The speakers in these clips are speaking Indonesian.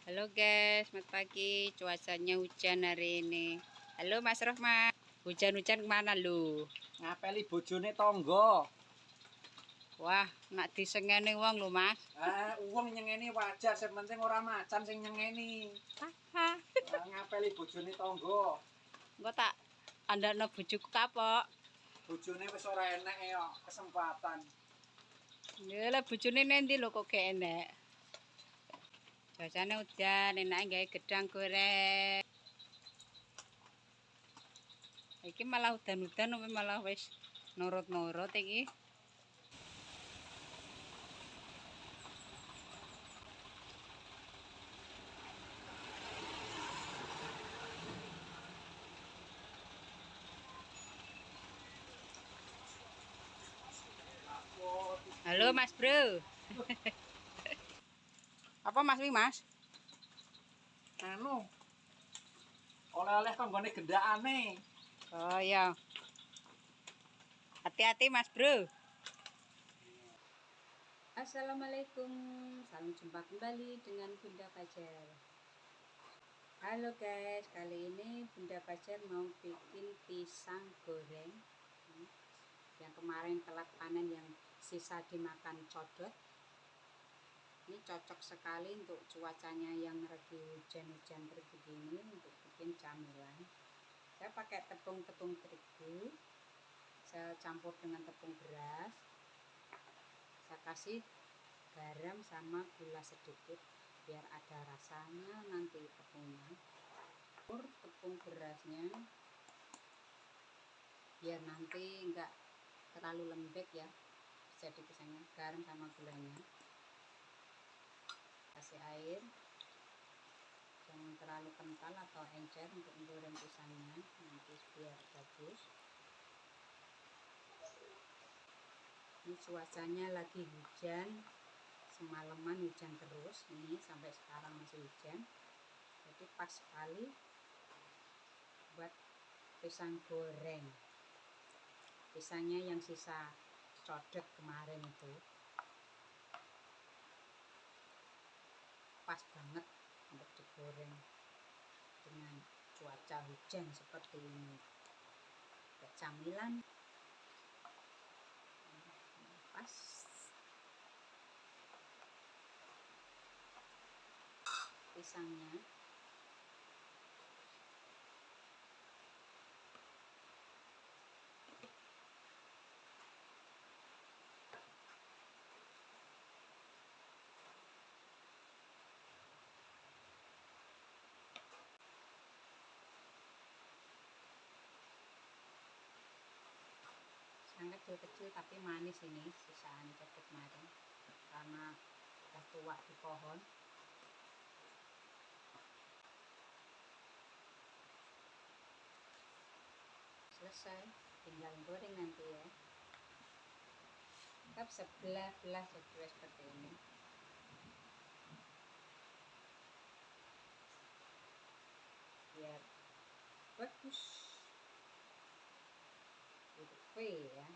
Halo guys, selamat pagi. Cuacanya hujan hari ini. Halo Mas Rohman. Hujan-hujan kemana lu? Ngapeli bojone tangga. Wah, nak disengeni wong lu Mas. Wong nyengeni wajar, sing penting ora macan sing nyengeni. Haha. Ngapeli bojone tangga. Engko tak andakno bojoku kapok. Bojone wis ora enek ya kesempatan. Yalah bojone nendi lho kok gak enek. Cuacanya hujan, enake gawe gedang goreng. Iki malah udan-udan apa malah wis nurut-nurut iki. Halo Mas Bro. Apa Mas Wi Mas? Anu. Oleh-oleh tanggane gendakane. Oh iya. Hati-hati Mas Bro. Assalamualaikum. Salam jumpa kembali dengan Bunda Fajar. Halo guys, kali ini Bunda Fajar mau bikin pisang goreng. Yang kemarin telat panen yang sisa dimakan codot. Ini cocok sekali untuk cuacanya yang lagi hujan-hujan begini untuk bikin camilan. Saya pakai tepung-tepung terigu, saya campur dengan tepung beras, saya kasih garam sama gula sedikit biar ada rasanya nanti tepungnya. Tepung berasnya biar nanti enggak terlalu lembek ya, jadi pisangnya. Garam sama gulanya, kasih air, jangan terlalu kental atau encer untuk menggoreng pisangnya nanti biar bagus. Ini cuacanya lagi hujan, semalaman hujan terus, ini sampai sekarang masih hujan, jadi pas sekali buat pisang goreng. Pisangnya yang sisa codot kemarin itu pas banget untuk digoreng dengan cuaca hujan seperti ini. Buat camilan pas. Pisangnya sangat kecil-kecil tapi manis ini sisaan codot kemarin karena udah tua di pohon. Selesai, tinggal goreng nanti ya. Tetap sebelah-belah seperti ini. Biar bagus. Untuk kue ya.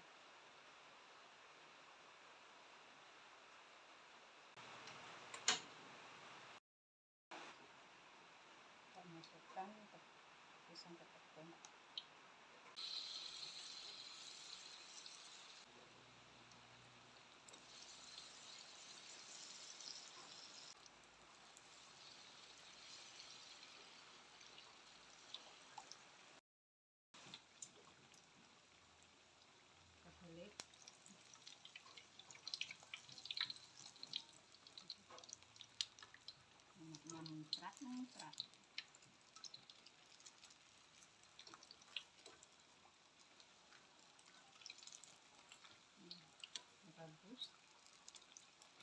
Kita masukkan pisang ke tepung. Balik. Minyaknya muncrat. Bagus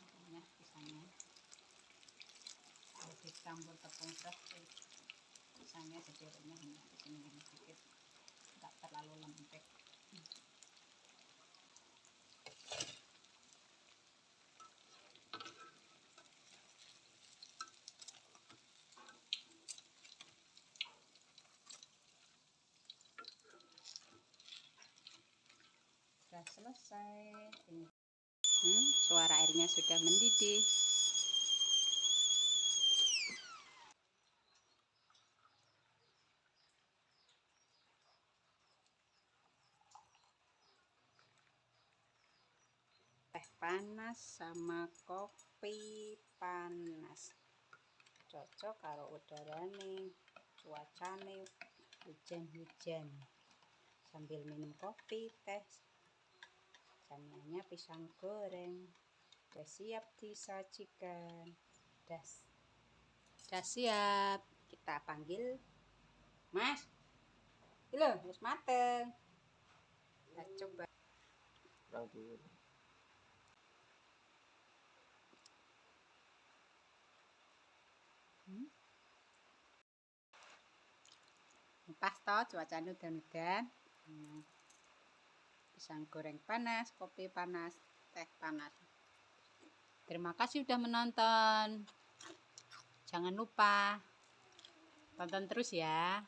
ini pisangnya. Kalau dicampur tepung beras pisangnya sederhana di sini sedikit, nggak terlalu lembek. Sudah selesai. Suara airnya sudah mendidih. panas sama kopi panas. Cocok karo udarane, cuacane hujan-hujan. Sambil minum kopi, teh. Camilannya pisang goreng. Udah siap disajikan. Udah siap. Kita panggil Mas. Loh, wis mateng. Kita coba. Pas toh cuacanya udan-udan. Pisang goreng panas, kopi panas, teh panas. Terima kasih sudah menonton. Jangan lupa tonton terus ya.